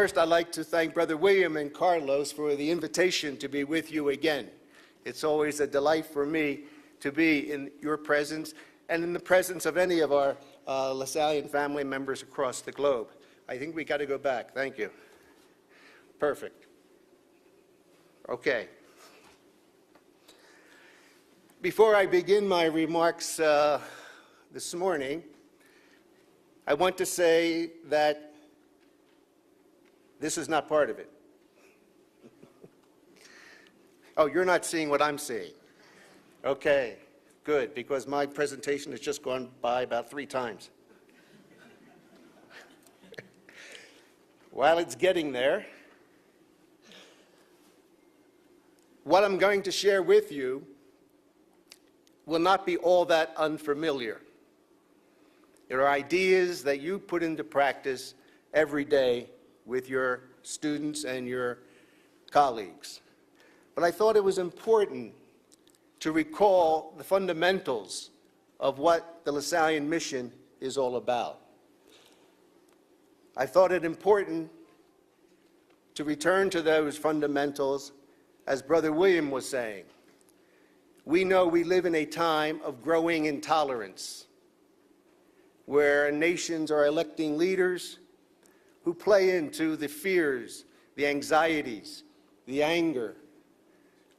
First, I'd like to thank Brother William and Carlos for the invitation to be with you again. It's always a delight for me to be in your presence and in the presence of any of our lasallian family members across the globe. I think we got to go back. Thank you. Perfect. Okay. Before I begin my remarks this morning, I want to say that this is not part of it. Oh, you're not seeing what I'm seeing. Okay, good, because my presentation has just gone by about 3 times. While it's getting there, what I'm going to share with you will not be all that unfamiliar. There are ideas that you put into practice every day with your students and your colleagues. But I thought it was important to recall the fundamentals of what the Lasallian mission is all about. I thought it important to return to those fundamentals, as Brother William was saying. We know we live in a time of growing intolerance, where nations are electing leaders who play into the fears, the anxieties, the anger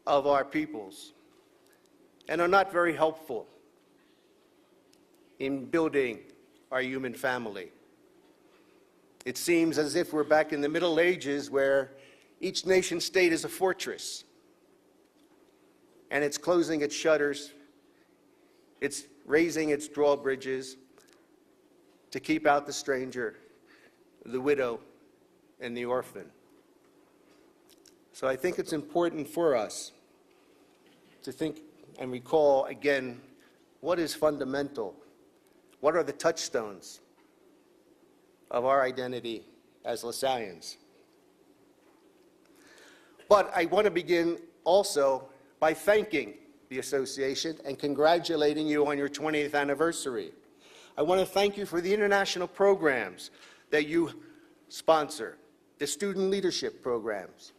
of our peoples, and are not very helpful in building our human family. It seems as if we're back in the Middle Ages, where each nation state is a fortress, and it's closing its shutters, it's raising its drawbridges to keep out the stranger, the widow, and the orphan. So I think it's important for us to think and recall again what is fundamental, what are the touchstones of our identity as Lasallians. But I want to begin also by thanking the association and congratulating you on your 20th anniversary. I want to thank you for the international programs that you sponsor, the student leadership programs,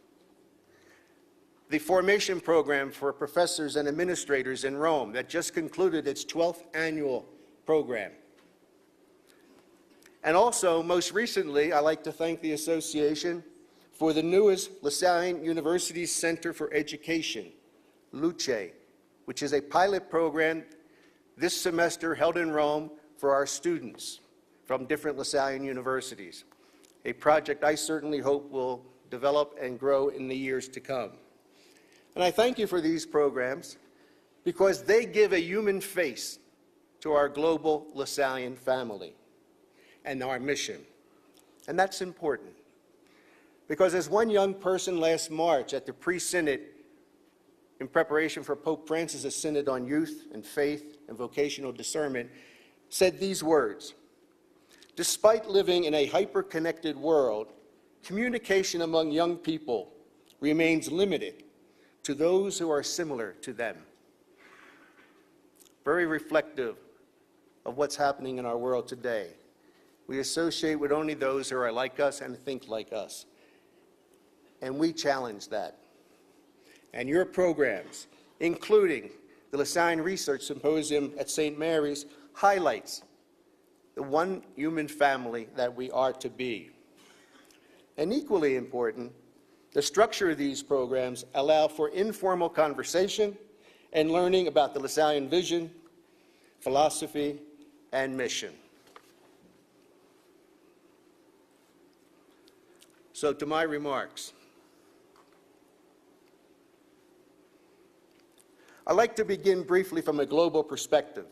the formation program for professors and administrators in Rome that just concluded its 12th annual program. And also, most recently, I'd like to thank the association for the newest Lasallian University Center for Education, LUCE, which is a pilot program this semester held in Rome for our students from different Lasallian universities, a project I certainly hope will develop and grow in the years to come. And I thank you for these programs because they give a human face to our global Lasallian family and our mission. And that's important because as one young person last March at the pre-synod in preparation for Pope Francis' synod on youth and faith and vocational discernment said these words: despite living in a hyper-connected world, communication among young people remains limited to those who are similar to them. Very reflective of what's happening in our world today. We associate with only those who are like us and think like us. And we challenge that. And your programs, including the Lasallian Research Symposium at St. Mary's, highlights the one human family that we are to be. And equally important, the structure of these programs allow for informal conversation and learning about the Lasallian vision, philosophy, and mission. So to my remarks. I'd like to begin briefly from a global perspective.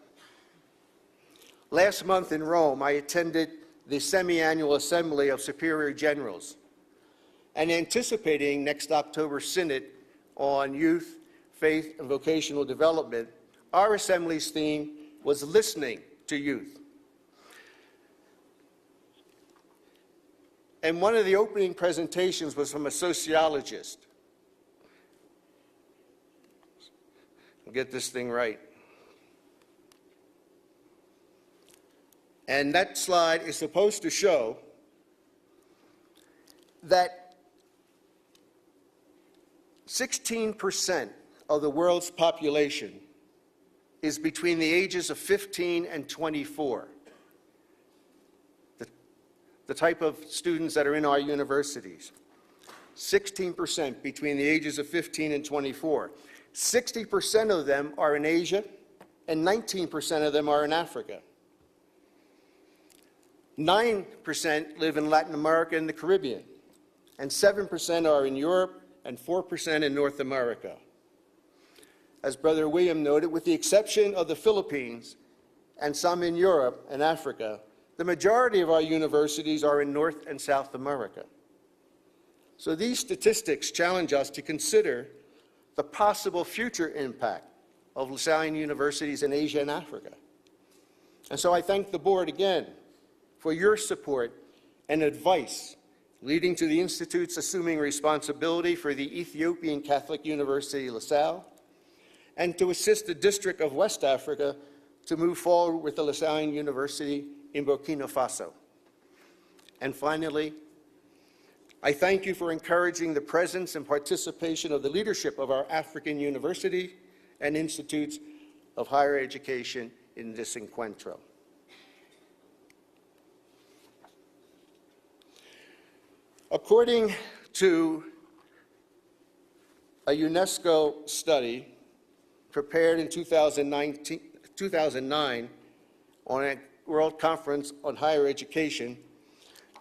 Last month in Rome, I attended the semi-annual Assembly of Superior Generals, and anticipating next October's Synod on Youth, Faith, and Vocational Development, our Assembly's theme was listening to youth. And one of the opening presentations was from a sociologist. I'll get this thing right. And that slide is supposed to show that 16% of the world's population is between the ages of 15 and 24. The type of students that are in our universities. 16% between the ages of 15 and 24. 60% of them are in Asia, and 19% of them are in Africa. 9% live in Latin America and the Caribbean, and 7% are in Europe, and 4% in North America. As Brother William noted, with the exception of the Philippines and some in Europe and Africa, the majority of our universities are in North and South America. So these statistics challenge us to consider the possible future impact of lasallian universities in Asia and Africa. And so I thank the board again for your support and advice leading to the Institute's assuming responsibility for the Ethiopian Catholic University LaSalle, and to assist the District of West Africa to move forward with the lasallian University in Burkina Faso. And finally, I thank you for encouraging the presence and participation of the leadership of our African university and institutes of higher education in this Encuentro. According to a UNESCO study prepared in 2009 on a World Conference on Higher Education,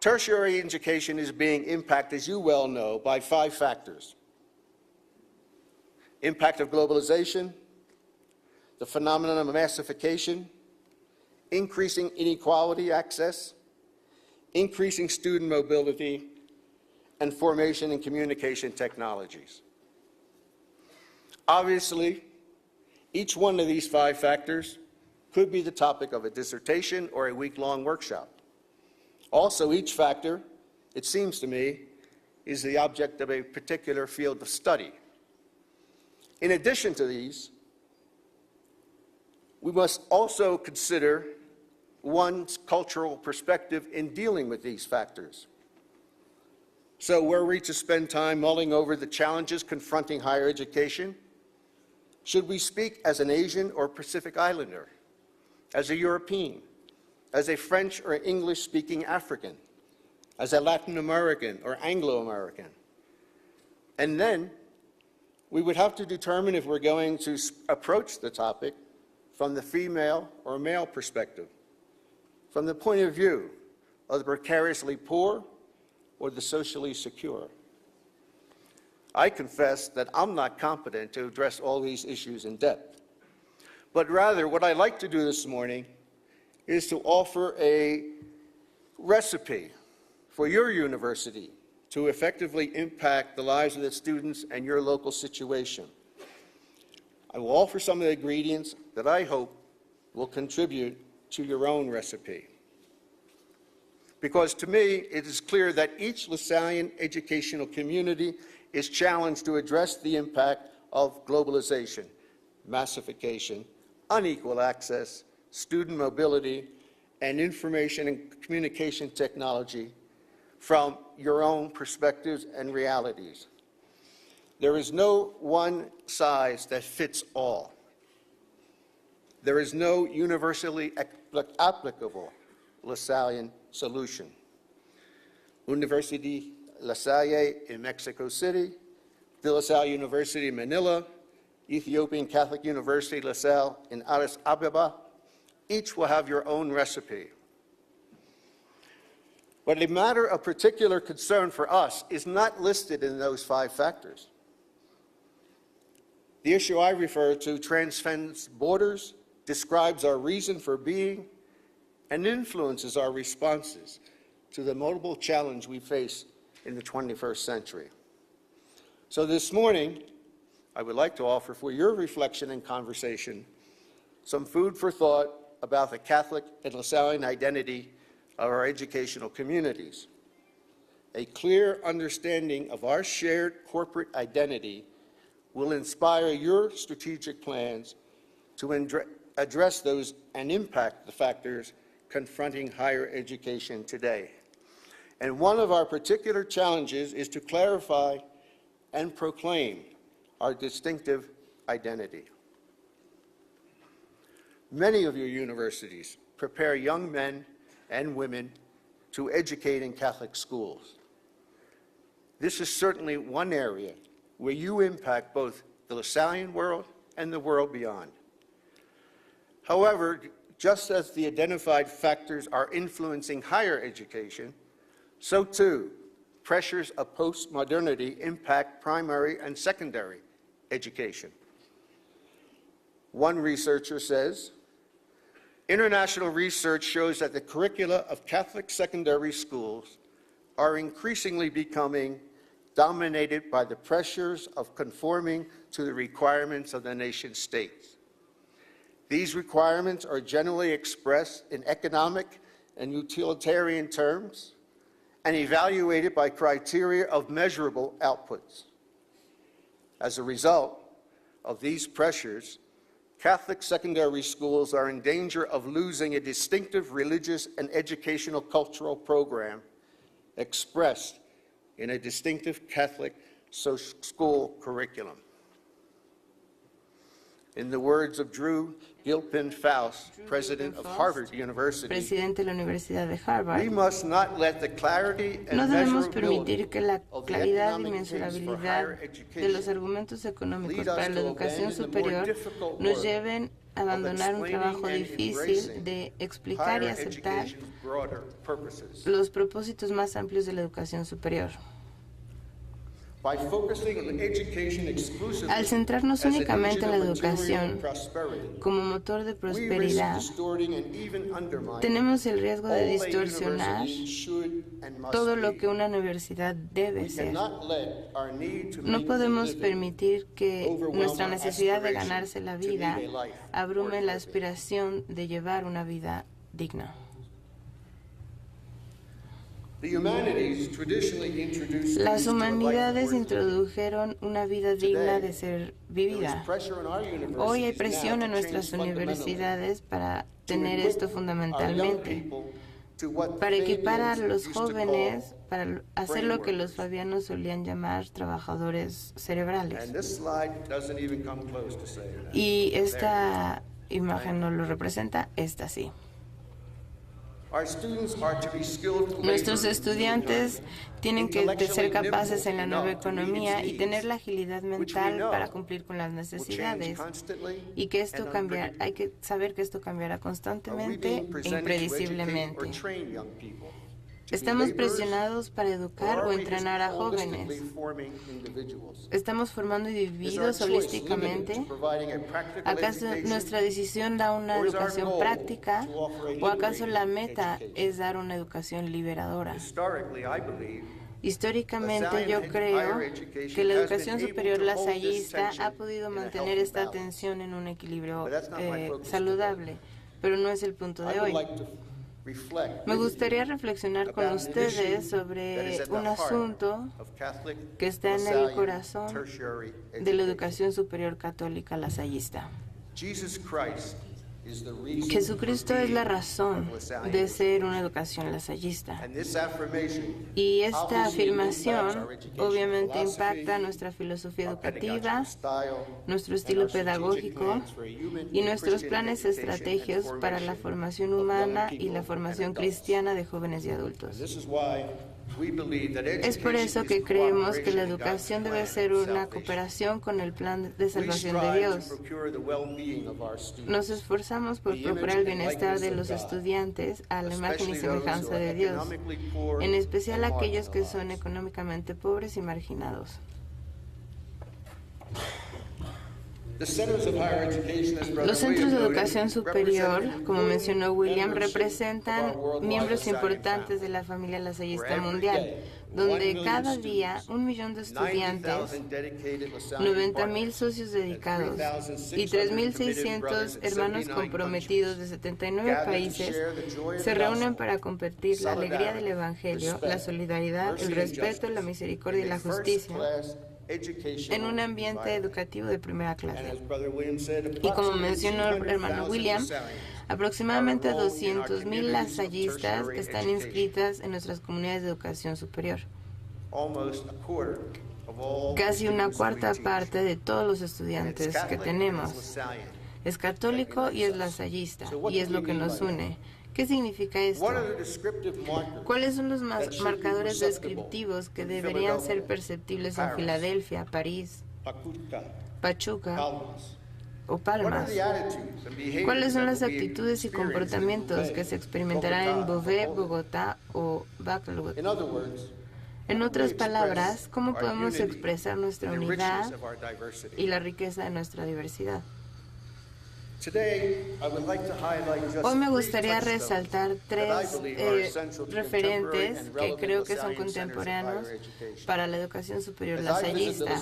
tertiary education is being impacted, as you well know, by 5 factors. Impact of globalization, the phenomenon of massification, increasing inequality access, increasing student mobility, and formation and communication technologies. Obviously, each one of these 5 factors could be the topic of a dissertation or a week-long workshop. Also, each factor, it seems to me, is the object of a particular field of study. In addition to these, we must also consider one's cultural perspective in dealing with these factors. So were we to spend time mulling over the challenges confronting higher education, should we speak as an Asian or Pacific Islander, as a European, as a French or English-speaking African, as a Latin American or Anglo-American? And then we would have to determine if we're going to approach the topic from the female or male perspective, from the point of view of the precariously poor or the socially secure. I confess that I'm not competent to address all these issues in depth, but rather what I'd like to do this morning is to offer a recipe for your university to effectively impact the lives of the students and your local situation. I will offer some of the ingredients that I hope will contribute to your own recipe. Because to me, it is clear that each lasallian educational community is challenged to address the impact of globalization, massification, unequal access, student mobility, and information and communication technology from your own perspectives and realities. There is no one size that fits all. There is no universally applicable lasallian solution. Universidad La Salle in Mexico City, De La Salle University in Manila, Ethiopian Catholic University La Salle in Addis Ababa, each will have your own recipe. But a matter of particular concern for us is not listed in those 5 factors. The issue I refer to transcends borders, describes our reason for being, and influences our responses to the multiple challenge we face in the 21st century. So this morning, I would like to offer for your reflection and conversation some food for thought about the Catholic and lasallian identity of our educational communities. A clear understanding of our shared corporate identity will inspire your strategic plans to address those and impact the factors confronting higher education today. And one of our particular challenges is to clarify and proclaim our distinctive identity. Many of your universities prepare young men and women to educate in Catholic schools. This is certainly one area where you impact both the lasallian world and the world beyond. However, just as the identified factors are influencing higher education, so too pressures of postmodernity impact primary and secondary education. One researcher says, international research shows that the curricula of Catholic secondary schools are increasingly becoming dominated by the pressures of conforming to the requirements of the nation states. These requirements are generally expressed in economic and utilitarian terms and evaluated by criteria of measurable outputs. As a result of these pressures, Catholic secondary schools are in danger of losing a distinctive religious and educational cultural program expressed in a distinctive Catholic school curriculum. In the words of Drew Gilpin Faust, president of Harvard University, presidente de la Universidad de Harvard, we must not let the clarity and no debemos measurability permitir que la of the claridad y economic case for mensurabilidad higher de los education argumentos económicos lead para us la to educación abandon the more superior difficult nos work lleven a abandonar un trabajo difícil de explicar y higher aceptar education's broader purposes. los propósitos más amplios de la educación superior. By focusing on education exclusively Al centrarnos as an únicamente en la engine of material educación prosperity, como motor de we risk prosperidad, distorting and even undermining tenemos el riesgo de all a distorsionar university should and must todo lo be. que una universidad debe We ser. cannot let our need to No make a podemos living permitir que overwhelm nuestra our necesidad de aspiration ganarse la to lead vida a life abrume worth la living. aspiración de llevar una vida digna. The humanities traditionally introduced Las these to a life humanidades worth living. introdujeron una vida digna de ser vivida. Hoy hay presión en nuestras universidades para tener esto fundamentalmente, para equipar a los jóvenes, para hacer lo que los fabianos solían llamar trabajadores cerebrales. Y esta imagen no lo representa, esta sí. Nuestros estudiantes tienen que ser capaces en la nueva economía y tener la agilidad mental para cumplir con las necesidades, y que esto cambiará, hay que saber que esto cambiará constantemente e impredeciblemente. Estamos presionados para educar o entrenar a jóvenes. ¿Estamos formando individuos holísticamente? ¿Acaso nuestra decisión da una educación práctica o acaso la meta es dar una educación liberadora? Históricamente yo creo que la educación superior lasallista ha podido mantener esta tensión en un equilibrio saludable, pero no es el punto de hoy. Me gustaría reflexionar con ustedes sobre un asunto que está en el corazón de la educación superior católica lasallista. Jesucristo es la razón de ser una educación lasallista. Y esta afirmación obviamente impacta nuestra filosofía educativa, nuestro estilo pedagógico y nuestros planes estratégicos para la formación humana y la formación cristiana de jóvenes y adultos. Es por eso que creemos que la educación debe ser una cooperación con el plan de salvación de Dios. Nos esforzamos por procurar el bienestar de los estudiantes a la imagen y semejanza de Dios, en especial aquellos que son económicamente pobres y marginados. Los centros de educación superior, como mencionó William, representan miembros importantes de la familia lasallista mundial, donde cada día 1 millón de estudiantes, 90,000 socios dedicados y 3,600 hermanos comprometidos de 79 países se reúnen para compartir la alegría del Evangelio, la solidaridad, el respeto, la misericordia y la justicia en un ambiente educativo de primera clase. Y como mencionó el hermano William, aproximadamente 200,000 lasallistas están inscritas en nuestras comunidades de educación superior. Casi una cuarta parte de todos los estudiantes que tenemos es católico y es lasallista, y es lo que nos une. ¿Qué significa esto? ¿Cuáles son los marcadores descriptivos que deberían ser perceptibles en Filadelfia, París, Pachuca o Palmas? ¿Cuáles son las actitudes y comportamientos que se experimentarán en Beauvais, Bogotá o Bacalhau? En otras palabras, ¿cómo podemos expresar nuestra unidad y la riqueza de nuestra diversidad? Hoy me gustaría resaltar tres referentes que creo que son contemporáneos para la educación superior lasallista.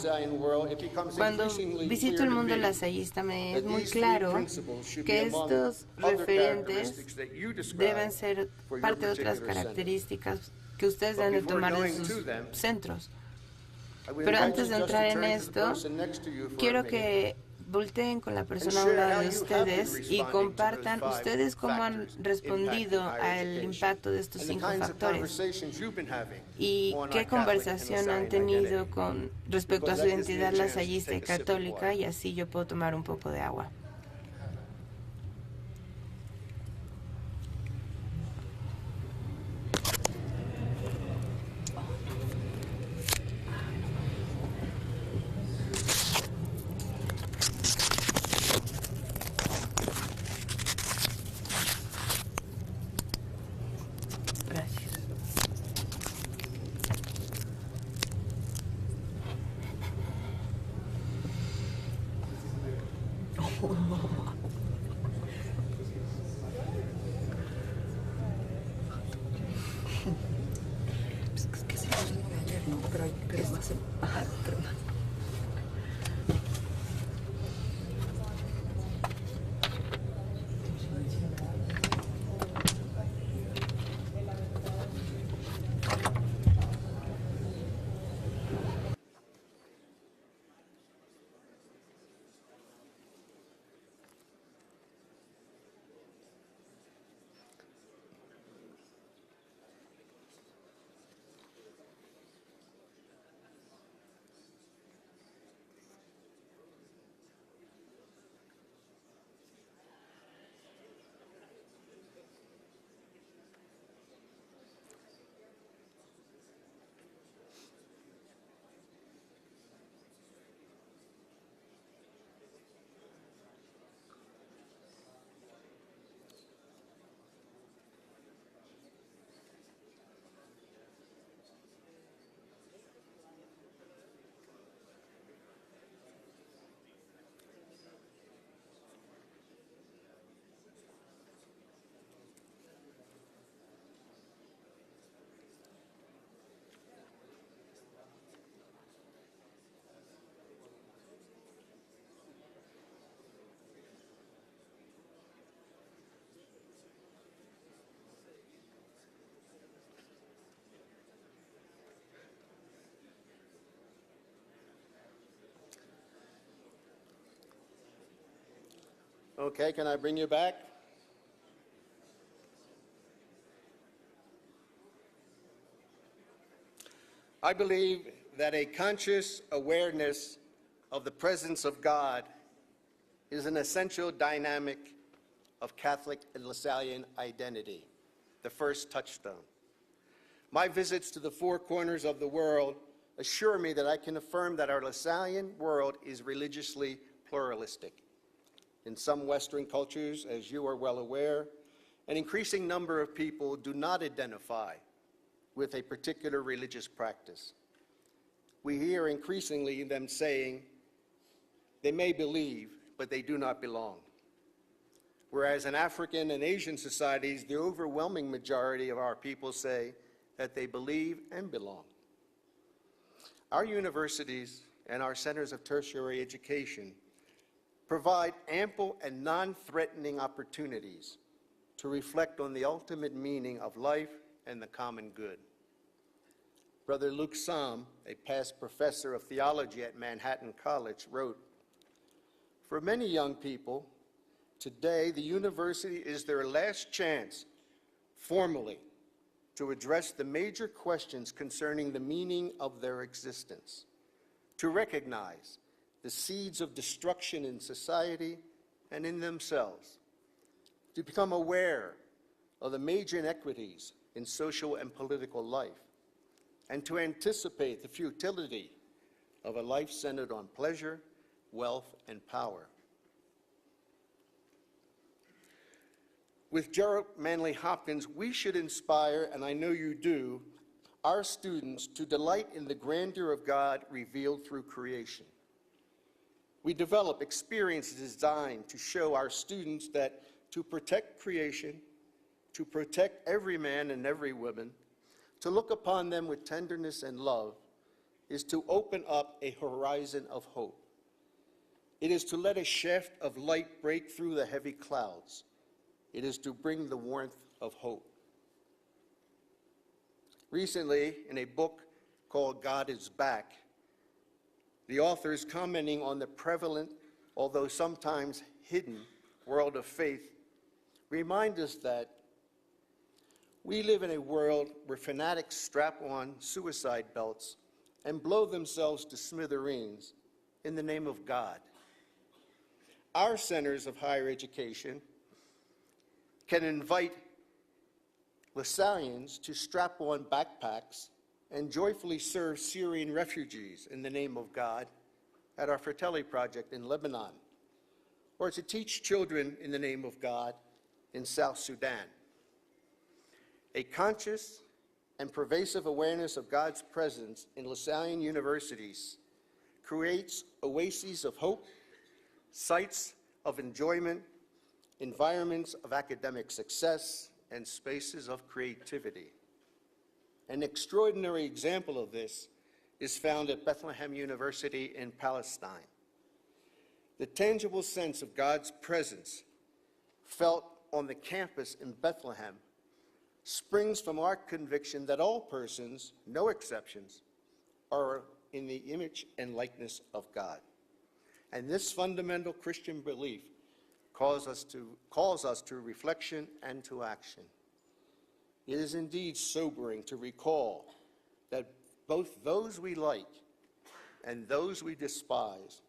Cuando visito el mundo lasallista me es muy claro que estos referentes deben ser parte de otras características que ustedes deben de tomar de sus centros. Pero antes de entrar en esto, quiero que volteen con la persona a un lado de ustedes y compartan ustedes cómo han respondido al impacto de estos 5 factores y qué conversación han tenido con respecto a su identidad lasallista y católica, y así yo puedo tomar un poco de agua. Okay, can I bring you back? I believe that a conscious awareness of the presence of God is an essential dynamic of Catholic and Lasallian identity, the first touchstone. My visits to the 4 corners of the world assure me that I can affirm that our Lasallian world is religiously pluralistic. In some Western cultures, as you are well aware, an increasing number of people do not identify with a particular religious practice. We hear increasingly them saying they may believe, but they do not belong. Whereas in African and Asian societies, the overwhelming majority of our people say that they believe and belong. Our universities and our centers of tertiary education provide ample and non-threatening opportunities to reflect on the ultimate meaning of life and the common good. Brother Luke Salle, a past professor of theology at Manhattan College, wrote, "For many young people, today the university is their last chance formally to address the major questions concerning the meaning of their existence, to recognize the seeds of destruction in society and in themselves, to become aware of the major inequities in social and political life, and to anticipate the futility of a life centered on pleasure, wealth, and power." With Gerald Manley Hopkins, we should inspire, and I know you do, our students to delight in the grandeur of God revealed through creation. We develop experiences designed to show our students that to protect creation, to protect every man and every woman, to look upon them with tenderness and love, is to open up a horizon of hope. It is to let a shaft of light break through the heavy clouds. It is to bring the warmth of hope. Recently, in a book called God is Back, the author is commenting on the prevalent, although sometimes hidden, world of faith, remind us that we live in a world where fanatics strap on suicide belts and blow themselves to smithereens in the name of God. Our centers of higher education can invite lasallians to strap on backpacks and joyfully serve Syrian refugees in the name of God at our Fratelli Project in Lebanon, or to teach children in the name of God in South Sudan. A conscious and pervasive awareness of God's presence in lasallian universities creates oases of hope, sites of enjoyment, environments of academic success, and spaces of creativity. An extraordinary example of this is found at Bethlehem University in Palestine. The tangible sense of God's presence felt on the campus in Bethlehem springs from our conviction that all persons, no exceptions, are in the image and likeness of God. And this fundamental Christian belief calls us to reflection and to action. It is indeed sobering to recall that both those we like and those we despise,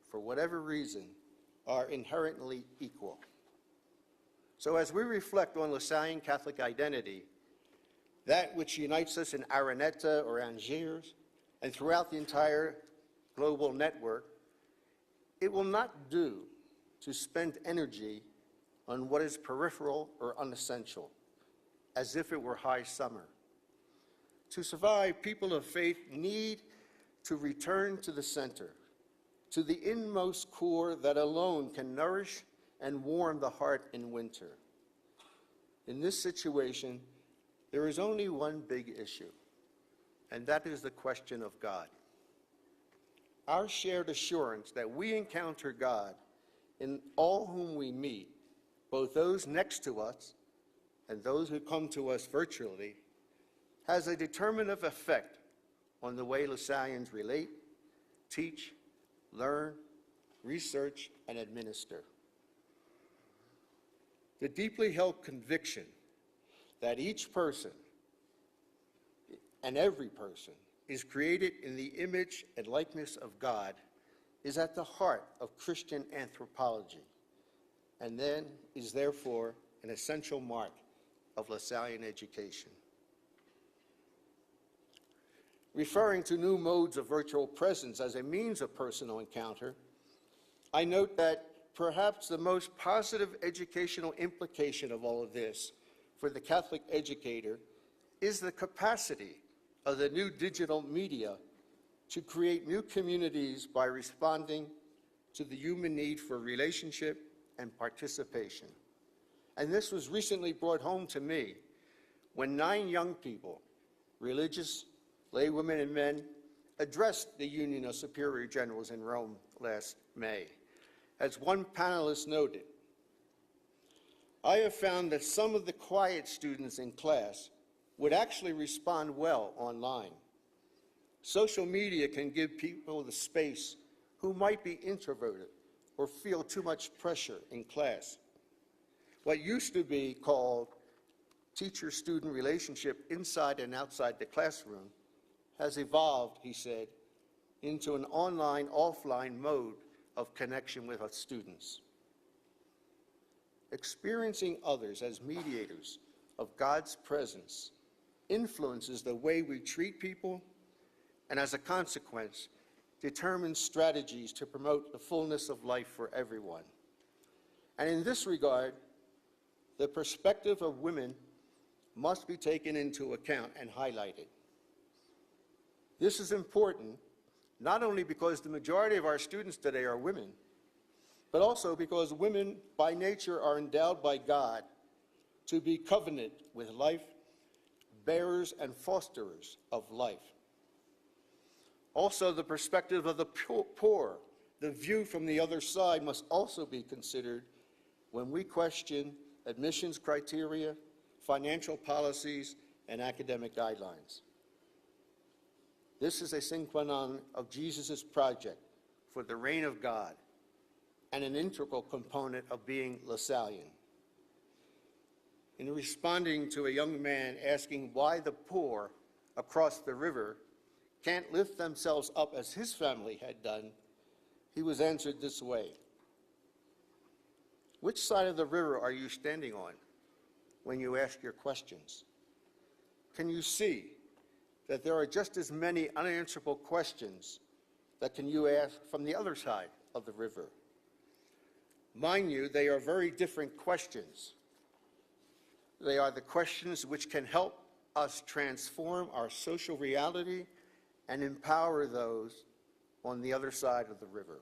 for whatever reason, are inherently equal. So as we reflect on lasallian Catholic identity, that which unites us in Araneta or Angers and throughout the entire global network, it will not do to spend energy on what is peripheral or unessential, as if it were high summer. To survive, people of faith need to return to the center, to the inmost core that alone can nourish and warm the heart in winter. In this situation, there is only one big issue, and that is the question of God. Our shared assurance that we encounter God in all whom we meet, both those next to us and those who come to us virtually, has a determinative effect on the way lasallians relate, teach, learn, research, and administer. The deeply held conviction that each person and every person is created in the image and likeness of God is at the heart of Christian anthropology, and then is therefore an essential mark of lasallian education. Referring to new modes of virtual presence as a means of personal encounter, I note that perhaps the most positive educational implication of all of this for the Catholic educator is the capacity of the new digital media to create new communities by responding to the human need for relationship and participation. And this was recently brought home to me when 9 young people, religious, lay women and men, addressed the Union of Superior Generals in Rome last May. As one panelist noted, I have found that some of the quiet students in class would actually respond well online, Social media can give people the space who might be introverted or feel too much pressure in class. What used to be called teacher-student relationship inside and outside the classroom has evolved, he said, into an online-offline mode of connection with our students. Experiencing others as mediators of God's presence influences the way we treat people, and as a consequence, determines strategies to promote the fullness of life for everyone. And in this regard, the perspective of women must be taken into account and highlighted. This is important not only because the majority of our students today are women, but also because women by nature are endowed by God to be covenant with life, bearers and fosterers of life. Also, the perspective of the poor, the view from the other side, must also be considered when we question admissions criteria, financial policies, and academic guidelines. This is a sine qua non of Jesus' project for the reign of God and an integral component of being lasallian. In responding to a young man asking why the poor across the river can't lift themselves up as his family had done, he was answered this way: which side of the river are you standing on when you ask your questions? Can you see that there are just as many unanswerable questions that can you ask from the other side of the river? Mind you, they are very different questions. They are the questions which can help us transform our social reality and empower those on the other side of the river.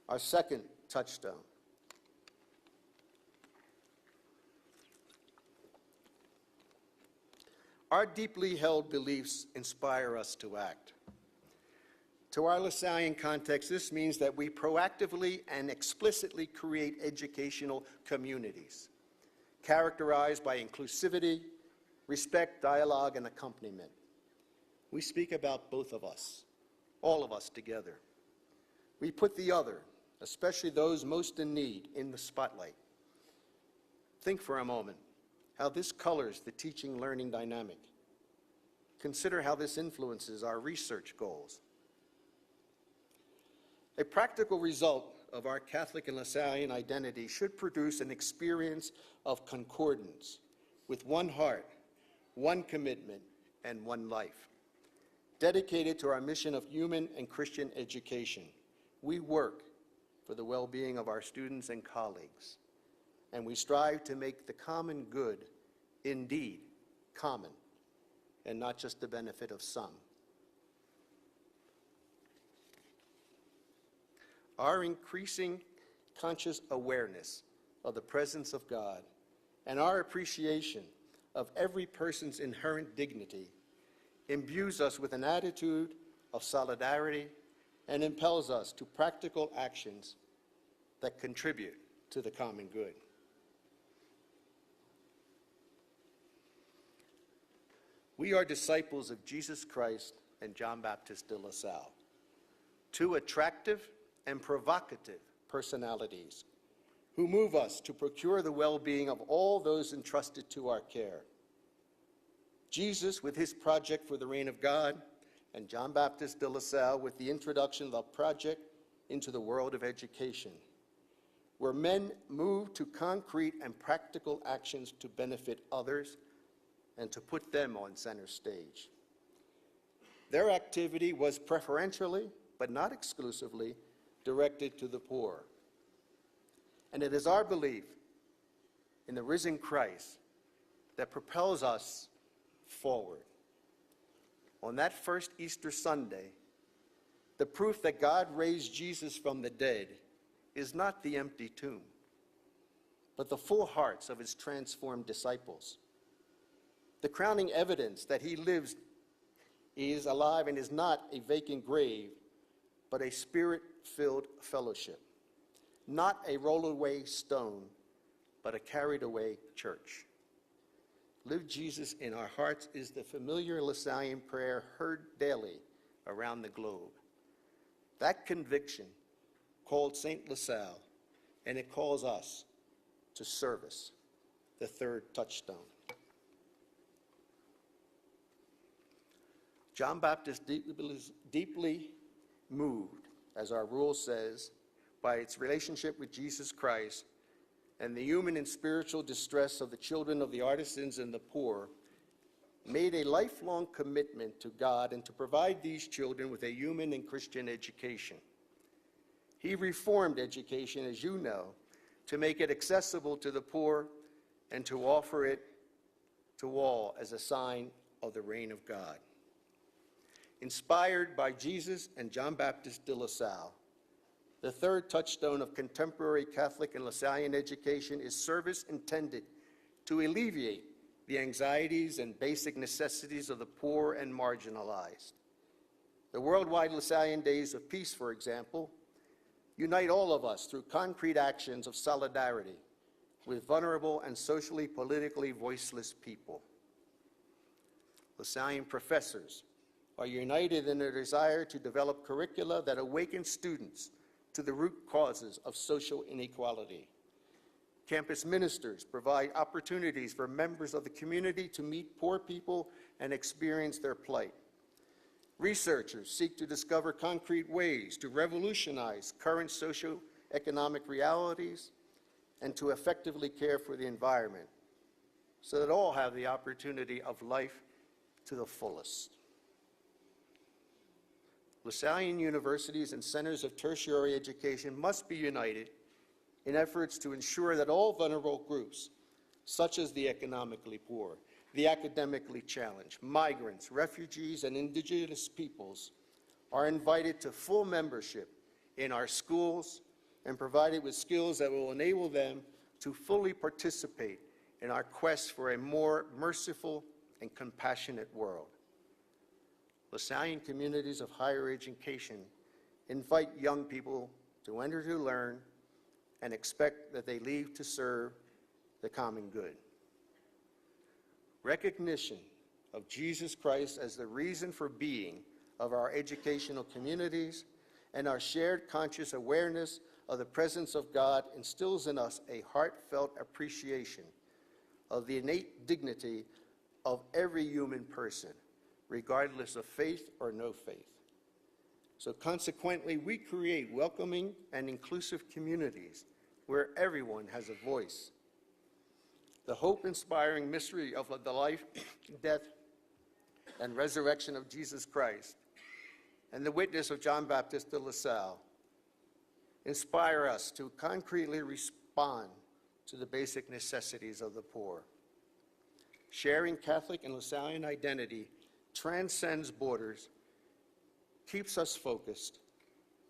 Our second touchstone. Our deeply held beliefs inspire us to act. To our lasallian context, this means that we proactively and explicitly create educational communities characterized by inclusivity, respect, dialogue, and accompaniment. We speak about both of us, all of us together. We put the other, especially those most in need, in the spotlight. Think for a moment how this colors the teaching-learning dynamic. Consider how this influences our research goals. A practical result of our Catholic and lasallian identity should produce an experience of concordance with one heart, one commitment, and one life. Dedicated to our mission of human and Christian education, we work for the well-being of our students and colleagues, and we strive to make the common good indeed common, and not just the benefit of some. Our increasing conscious awareness of the presence of God and our appreciation of every person's inherent dignity imbues us with an attitude of solidarity and impels us to practical actions that contribute to the common good. We are disciples of Jesus Christ and John Baptist de La Salle, two attractive and provocative personalities who move us to procure the well-being of all those entrusted to our care. Jesus with his project for the reign of God, and John Baptist de La Salle with the introduction of the project into the world of education, where men move to concrete and practical actions to benefit others and to put them on center stage. Their activity was preferentially, but not exclusively, directed to the poor. And it is our belief in the risen Christ that propels us forward. On that first Easter Sunday, the proof that God raised Jesus from the dead is not the empty tomb, but the full hearts of his transformed disciples. The crowning evidence that he lives, is alive, and is not a vacant grave, but a spirit-filled fellowship, not a roll-away stone, but a carried-away church. Live Jesus in our hearts is the familiar lasallian prayer heard daily around the globe. That conviction called St. LaSalle, and it calls us to service, the third touchstone. John Baptist deeply moved, as our rule says, by its relationship with Jesus Christ and the human and spiritual distress of the children of the artisans and the poor, made a lifelong commitment to God and to provide these children with a human and Christian education. He reformed education, as you know, to make it accessible to the poor and to offer it to all as a sign of the reign of God. Inspired by Jesus and John Baptist de La Salle, the third touchstone of contemporary Catholic and Lasallian education is service intended to alleviate the anxieties and basic necessities of the poor and marginalized. The worldwide Lasallian Days of Peace, for example, unite all of us through concrete actions of solidarity with vulnerable and socially, politically voiceless people. Lasallian professors are united in their desire to develop curricula that awaken students to the root causes of social inequality. Campus ministers provide opportunities for members of the community to meet poor people and experience their plight. Researchers seek to discover concrete ways to revolutionize current socio-economic realities and to effectively care for the environment so that all have the opportunity of life to the fullest. Lasallian universities and centers of tertiary education must be united in efforts to ensure that all vulnerable groups, such as the economically poor, the academically challenged, migrants, refugees, and indigenous peoples, are invited to full membership in our schools and provided with skills that will enable them to fully participate in our quest for a more merciful and compassionate world. Lasallian communities of higher education invite young people to enter to learn and expect that they leave to serve the common good. Recognition of Jesus Christ as the reason for being of our educational communities and our shared conscious awareness of the presence of God instills in us a heartfelt appreciation of the innate dignity of every human person, regardless of faith or no faith. So consequently, we create welcoming and inclusive communities where everyone has a voice. The hope-inspiring mystery of the life, death, and resurrection of Jesus Christ and the witness of John Baptist de La Salle inspire us to concretely respond to the basic necessities of the poor. Sharing Catholic and Lasallian identity transcends borders, keeps us focused,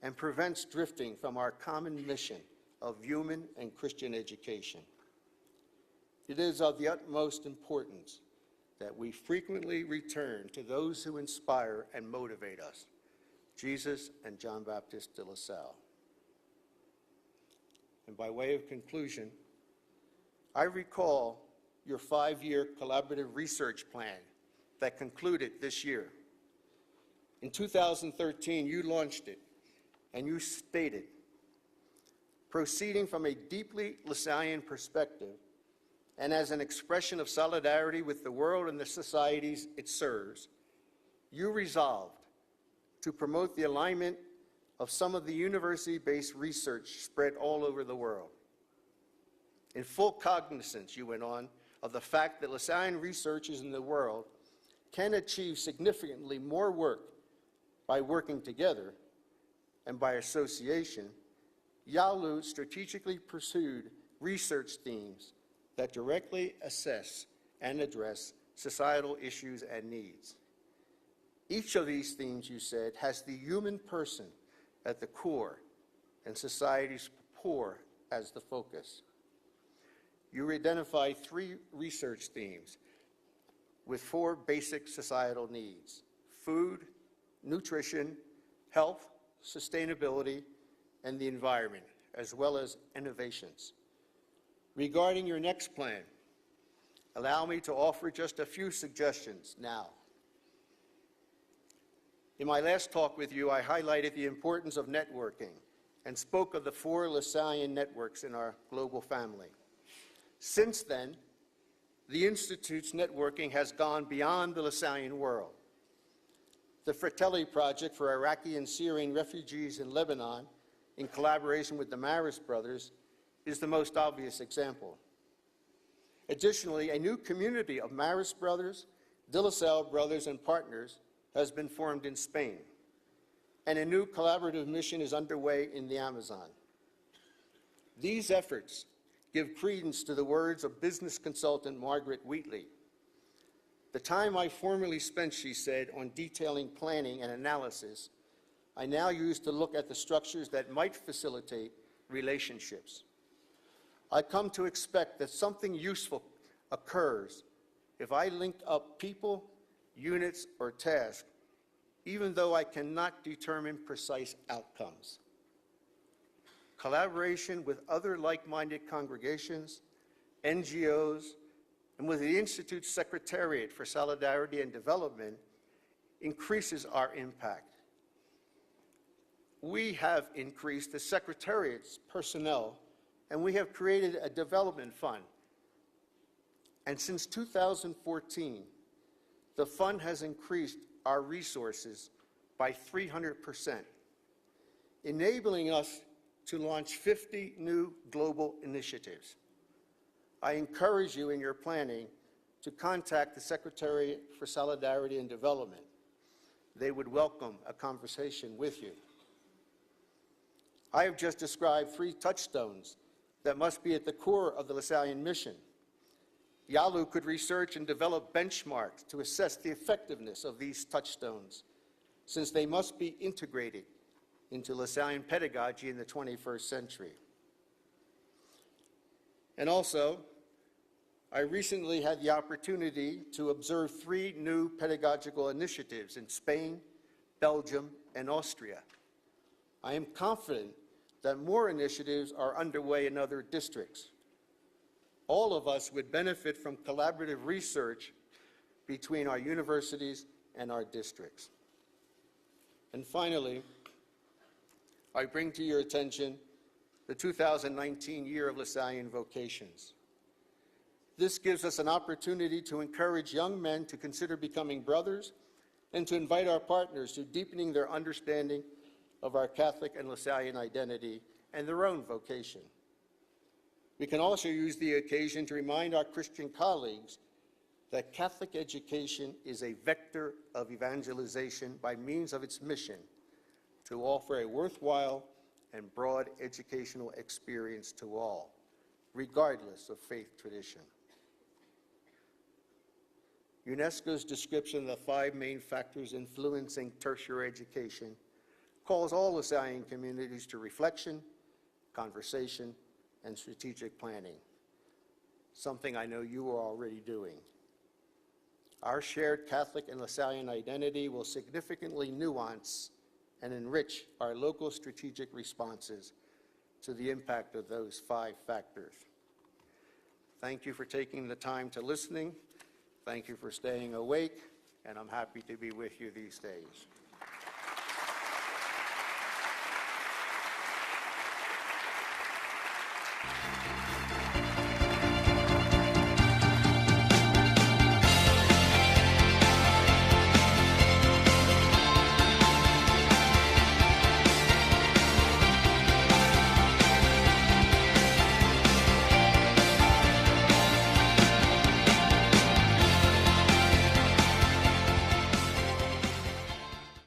and prevents drifting from our common mission of human and Christian education. It is of the utmost importance that we frequently return to those who inspire and motivate us, Jesus and John Baptist de La Salle. And by way of conclusion, I recall your 5-year collaborative research plan that concluded this year. In 2013, you launched it, and you stated, proceeding from a deeply Lasallian perspective and as an expression of solidarity with the world and the societies it serves, you resolved to promote the alignment of some of the university-based research spread all over the world. In full cognizance, you went on, of the fact that Lasallian researchers in the world can achieve significantly more work by working together and by association, Yalu strategically pursued research themes that directly assess and address societal issues and needs. Each of these themes, you said, has the human person at the core and society's poor as the focus. You identified 3 research themes with 4 basic societal needs: food, nutrition, health, sustainability, and the environment, as well as innovations. Regarding your next plan, allow me to offer just a few suggestions now. In my last talk with you, I highlighted the importance of networking and spoke of the 4 lasallian networks in our global family. Since then, the Institute's networking has gone beyond the lasallian world. The Fratelli Project for Iraqi and Syrian refugees in Lebanon, in collaboration with the Marist brothers, is the most obvious example. Additionally, a new community of Marist brothers, De La Salle brothers, and partners has been formed in Spain, and a new collaborative mission is underway in the Amazon. These efforts give credence to the words of business consultant Margaret Wheatley. The time I formerly spent, she said, on detailing planning and analysis, I now use to look at the structures that might facilitate relationships. I come to expect that something useful occurs if I link up people, units, or tasks, even though I cannot determine precise outcomes. Collaboration with other like-minded congregations, NGOs, and with the Institute's Secretariat for Solidarity and Development increases our impact. We have increased the Secretariat's personnel, and we have created a development fund. And since 2014, the fund has increased our resources by 300%, enabling us to launch 50 new global initiatives. I encourage you in your planning to contact the Secretariat for Solidarity and Development. They would welcome a conversation with you. I have just described 3 touchstones that must be at the core of the lasallian mission. Yalu could research and develop benchmarks to assess the effectiveness of these touchstones, since they must be integrated into lasallian pedagogy in the 21st century. And also, I recently had the opportunity to observe 3 new pedagogical initiatives in Spain, Belgium, and Austria. I am confident that more initiatives are underway in other districts. All of us would benefit from collaborative research between our universities and our districts. And finally, I bring to your attention the 2019 Year of Lasallian Vocations. This gives us an opportunity to encourage young men to consider becoming brothers and to invite our partners to deepening their understanding of our Catholic and Lasallian identity and their own vocation. We can also use the occasion to remind our Christian colleagues that Catholic education is a vector of evangelization by means of its mission to offer a worthwhile and broad educational experience to all, regardless of faith tradition. UNESCO's description of the 5 main factors influencing tertiary education calls all lasallian communities to reflection, conversation, and strategic planning, something I know you are already doing. Our shared Catholic and lasallian identity will significantly nuance and enrich our local strategic responses to the impact of those 5 factors. Thank you for taking the time to listening. Thank you for staying awake, and I'm happy to be with you these days.